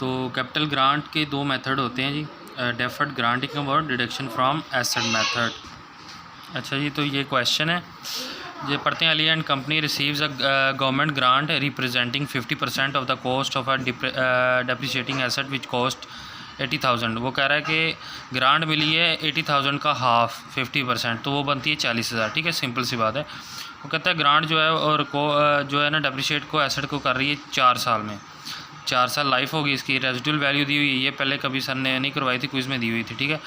तो capital grant के दो मेथड होते हैं जी, डेफर्ड ग्रांट इनकम और डिडक्शन फ्रॉम एसेट मेथड। अच्छा जी, तो ये क्वेश्चन है, ये पढ़ते हैं। Ali and company receives a government grant representing 50% of the cost of a depreciating asset which cost 80,000। वो कह रहा है कि ग्रांट मिली है 80,000 का हाफ 50%, तो वो बनती है 40,000। ठीक है, सिंपल सी बात है। वो कहता है ग्रांट जो है और जो है ना डेप्रिशिएट को एसेट को कर रही है 4 साल में, 4 साल लाइफ होगी इसकी। रेजिडुअल वैल्यू दी हुई है, ये पहले कभी सर ने नहीं करवाई थी, क्विज़ में दी हुई थी। ठीक है,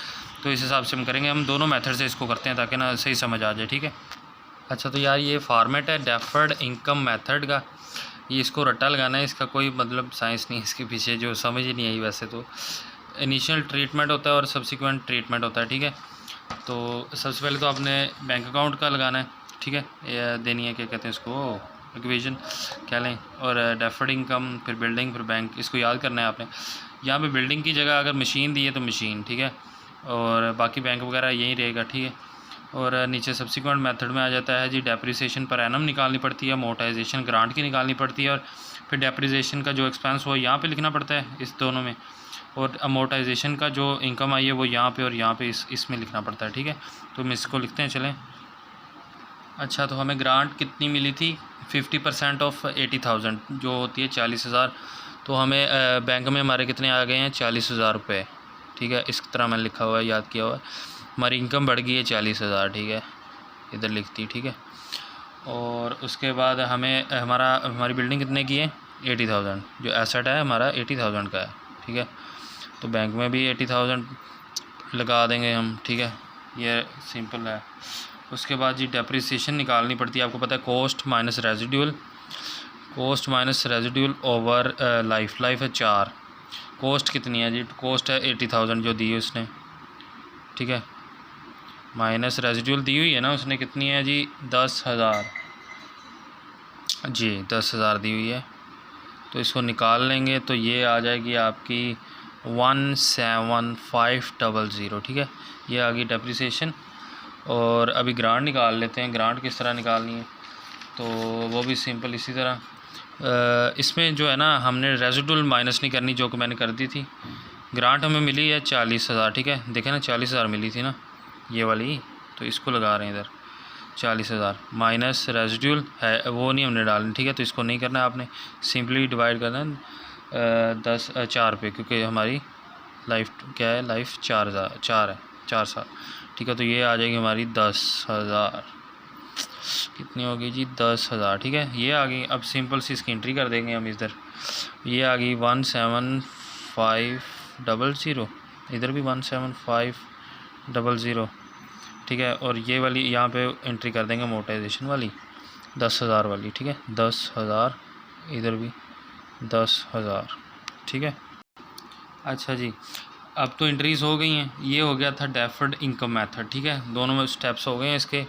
तो इस हिसाब से हम करेंगे। हम दोनों मेथड से इसको करते हैं ताकि ना सही समझ आ जाए। ठीक है, अच्छा तो यार ये फॉर्मेट है डेफर्ड इनकम मेथड का, ये इसको रट्टा लगाना है, इसका कोई मतलब साइंस नहीं है इसके पीछे, जो समझ ही नहीं आई वैसे तो। इनिशियल ट्रीटमेंट होता है और सब्सिक्वेंट ट्रीटमेंट होता है। ठीक है, तो सबसे पहले तो आपने बैंक अकाउंट का लगाना है। ठीक है, ये देनी है, क्या कहते हैं इसको, इक्वेशन कह लें, और डेफर्ड इनकम, फिर बिल्डिंग, फिर बैंक, इसको याद करना है आपने। यहाँ पे बिल्डिंग की जगह अगर मशीन दी है तो मशीन, ठीक है, और बाकी बैंक वगैरह यही रहेगा। ठीक है, और नीचे सब्सिक्वेंट मेथड में आ जाता है जी, डेप्रिसिएशन पर एनम निकालनी पड़ती है, अमोर्टाइजेशन ग्रांट की निकालनी पड़ती है, और फिर डेप्रिसिएशन का जो एक्सपेंस वो यहाँ पे लिखना पड़ता है इस दोनों में, और अमोर्टाइजेशन का जो इनकम आई है वो यहाँ पे और यहाँ पे इसमें लिखना पड़ता है। ठीक है, तो हम इसको लिखते हैं, चलें। अच्छा, तो हमें ग्रांट कितनी मिली थी, 50% ऑफ 80,000 जो होती है 40,000। तो हमें बैंक में हमारे कितने आ गए हैं, 40,000 रुपये। ठीक है, इस तरह मैंने लिखा हुआ है, याद किया हुआ है। हमारी इनकम बढ़ गई है 40,000। ठीक है, इधर लिखती। ठीक है, और उसके बाद हमें हमारी बिल्डिंग कितने की है, 80,000। जो एसेट है हमारा 80,000 का है। ठीक है, तो बैंक में भी 80,000 लगा देंगे हम। ठीक है, ये सिंपल है। उसके बाद जी डेप्रिसिएशन निकालनी पड़ती है, आपको पता है, cost minus residual, cost minus residual over life है 4। कॉस्ट कितनी है जी, कॉस्ट है 80,000 जो दी है उसने। ठीक है, माइनस रेजिडुअल दी हुई है ना उसने, कितनी है जी, 10,000 जी, 10,000 दी हुई है। तो इसको निकाल लेंगे तो ये आ जाएगी आपकी 17,500। ठीक है, ये आ गई डेप्रिसिएशन। और अभी ग्रांट निकाल लेते हैं। ग्रांट किस तरह निकालनी है, तो वो भी सिंपल इसी तरह। इसमें जो है ना, हमने रेजिडुअल माइनस नहीं करनी, जो कि मैंने कर दी थी। ग्रांट हमें मिली है 40,000। ठीक है, देखें ना, 40,000 मिली थी ना ये वाली, तो इसको लगा रहे हैं इधर 40,000 माइनस रेजिडुअल है, वो नहीं हमने डालनी। ठीक है, तो इसको नहीं करना है आपने, सिंपली डिवाइड करना है 4 पे, क्योंकि हमारी लाइफ क्या है, लाइफ 4 है, 4 साल। ठीक है, तो ये आ जाएगी हमारी 10,000। कितनी होगी जी, 10,000। ठीक है, ये आ गई। अब सिंपल सी इसकी एंट्री कर देंगे हम इधर। ये आ गई 17,500, इधर भी 17,500। ठीक है, और ये वाली यहाँ पे एंट्री कर देंगे अमोर्टाइजेशन वाली, 10,000 वाली। ठीक है, 10,000, इधर भी 10,000। ठीक है, अच्छा जी, अब तो एंट्रीज हो गई हैं। ये हो गया था डेफर्ड इनकम मेथड। ठीक है, दोनों में स्टेप्स हो गए हैं इसके।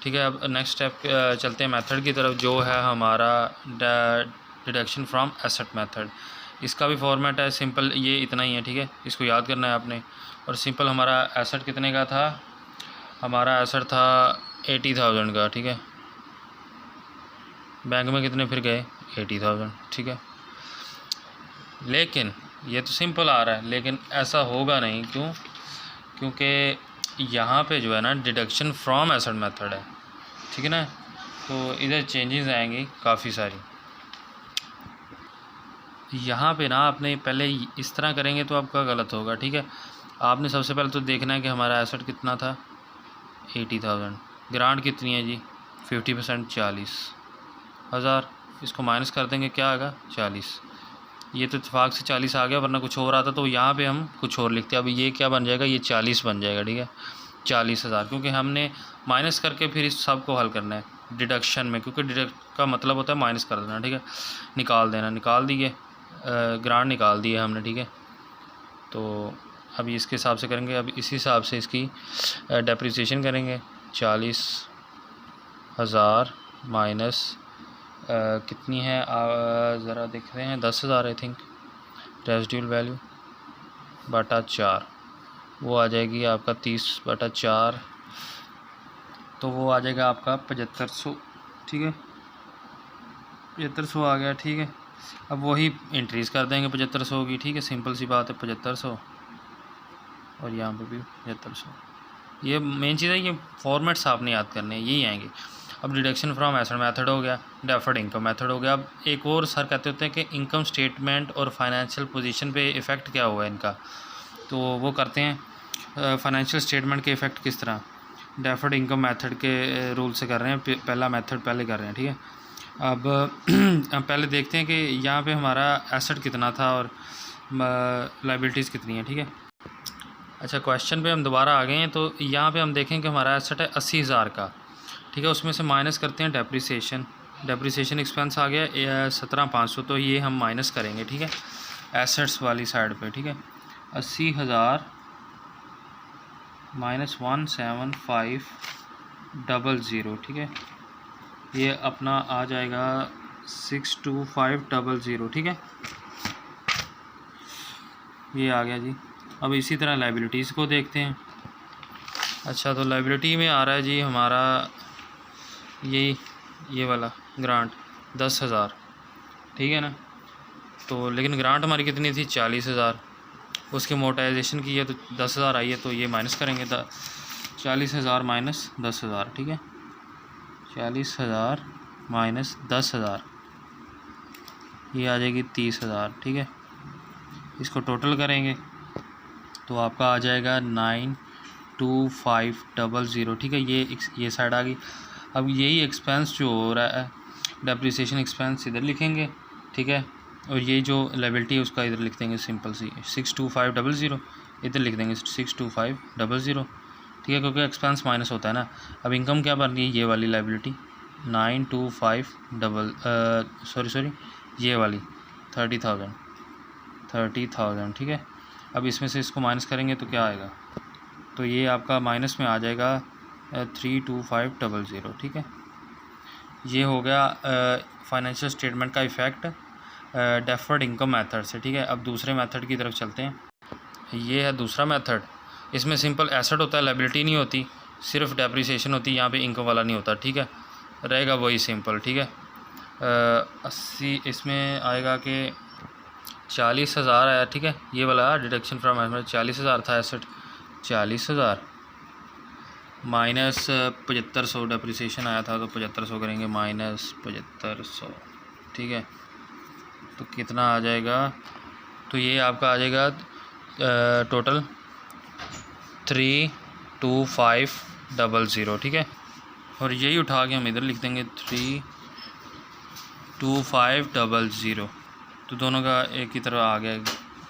ठीक है, अब नेक्स्ट स्टेप चलते हैं मेथड की तरफ, जो है हमारा डिडक्शन फ्रॉम एसेट मेथड। इसका भी फॉर्मेट है सिंपल, ये इतना ही है। ठीक है, इसको याद करना है आपने। और सिंपल हमारा एसेट कितने का था, हमारा एसेट था 80,000 का। ठीक है, बैंक में कितने फिर गए, 80,000। ठीक है, लेकिन ये तो सिंपल आ रहा है, लेकिन ऐसा होगा नहीं। क्यों, क्योंकि यहाँ पे जो है ना डिडक्शन फ्रॉम एसेट मेथड है। ठीक है ना, तो इधर चेंजेस आएंगी काफ़ी सारी। यहाँ पे ना आपने पहले इस तरह करेंगे तो आपका गलत होगा। ठीक है, आपने सबसे पहले तो देखना है कि हमारा एसेट कितना था, 80,000। ग्रांट कितनी है जी, 50%, 40,000। इसको माइनस कर देंगे, क्या आएगा, 40। ये तो इत्तेफाक से 40 आ गया, वरना कुछ और आता तो यहाँ पे हम कुछ और लिखते। अब ये क्या बन जाएगा, ये 40 बन जाएगा। ठीक है, 40,000, क्योंकि हमने माइनस करके फिर इस सब को हल करना है डिडक्शन में, क्योंकि डिडक्ट का मतलब होता है माइनस कर देना। ठीक है, निकाल देना, निकाल दिए, ग्रांट निकाल दिए हमने। ठीक है, तो अभी इसके हिसाब से करेंगे। अब इसी हिसाब से इसकी डेप्रिसिएशन करेंगे। 40,000 माइनस कितनी है, ज़रा देख रहे हैं, 10,000 आई थिंक, रेजिडुअल वैल्यू बटा 4, वो आ जाएगी आपका 30/4, तो वो आ जाएगा आपका 7500। ठीक है, 7500 आ गया। ठीक है, अब वही इंक्रीज़ कर देंगे 7500 की, ठीक है, सिंपल सी बात है 7500 और यहाँ पे भी 7500। ये मेन चीज़ है, ये फॉर्मेट्स आपने याद करने हैं, यही आएंगे। अब डिडक्शन फ्रॉम एसेट मेथड हो गया, डेफर्ड इनकम मेथड हो गया। अब एक और सर कहते होते हैं कि इनकम स्टेटमेंट और फाइनेंशियल पोजीशन पे इफ़ेक्ट क्या हुआ है इनका, तो वो करते हैं। फाइनेंशियल स्टेटमेंट के इफ़ेक्ट किस तरह, डेफर्ड इनकम मेथड के रूल से कर रहे हैं, पहला मेथड पहले कर रहे हैं, ठीक है। अब पहले देखते हैं कि यहाँ पे हमारा एसेट कितना था और लाइबिलिटीज़ कितनी है, ठीक है। अच्छा, क्वेश्चन पे हम दोबारा आ गए हैं, तो यहाँ पे हम देखें कि हमारा एसेट है 80,000 का, ठीक है। उसमें से माइनस करते हैं डेप्रिसिएशन एक्सपेंस आ गया 17,500, तो ये हम माइनस करेंगे, ठीक है, एसेट्स वाली साइड पे, ठीक है। 80,000 माइनस 17500, ठीक है, ये अपना आ जाएगा 62500, ठीक है, ये आ गया जी। अब इसी तरह लाइबिलिटीज़ को देखते हैं। अच्छा, तो लाइबिलिटी में आ रहा है जी हमारा ये वाला ग्रांट 10,000, ठीक है ना। तो लेकिन ग्रांट हमारी कितनी थी 40,000, उसके मोटाइजेशन की है तो 10,000 आई है, तो ये माइनस करेंगे 40,000 माइनस 10,000, ठीक है, 40,000 माइनस 10,000, ये आ जाएगी 30,000, ठीक है। इसको टोटल करेंगे तो आपका आ जाएगा 92500, ठीक है। ये साइड आ गई। अब यही एक्सपेंस जो हो रहा है, डेप्रिसिएशन एक्सपेंस इधर लिखेंगे, ठीक है, और ये जो लायबिलिटी है उसका इधर लिख देंगे सिंपल सी 62500, इधर लिख देंगे 62500, ठीक है, क्योंकि एक्सपेंस माइनस होता है ना। अब इनकम क्या बन रही है, ये वाली लायबिलिटी 925 ये वाली 30,000, ठीक है। अब इसमें से इसको माइनस करेंगे तो क्या आएगा, तो ये आपका माइनस में आ जाएगा 32500, ठीक है। ये हो गया फाइनेंशियल स्टेटमेंट का इफ़ेक्ट डेफर्ड इनकम मेथड से, ठीक है। अब दूसरे मेथड की तरफ चलते हैं। ये है दूसरा मेथड, इसमें सिंपल एसेट होता है, लायबिलिटी नहीं होती, सिर्फ डेप्रिसिएशन होती है, यहाँ पे इनकम वाला नहीं होता, ठीक है, रहेगा वही सिंपल, ठीक है। 80 इसमें आएगा कि 40,000 आया, ठीक है, ये वाला डिडक्शन फ्रॉम एसेट 40,000 था एसेट, 40,000 माइनस 7500 डेप्रिसिएशन आया था, तो 7500 करेंगे माइनस 7500, ठीक है, तो कितना आ जाएगा, तो ये आपका आ जाएगा टोटल 32500, ठीक है, और यही उठा के हम इधर लिख देंगे 32500, तो दोनों का एक ही तरह आ गया।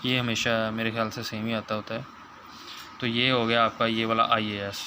ये हमेशा मेरे ख्याल से सेम ही आता होता है। तो ये हो गया आपका ये वाला IAS।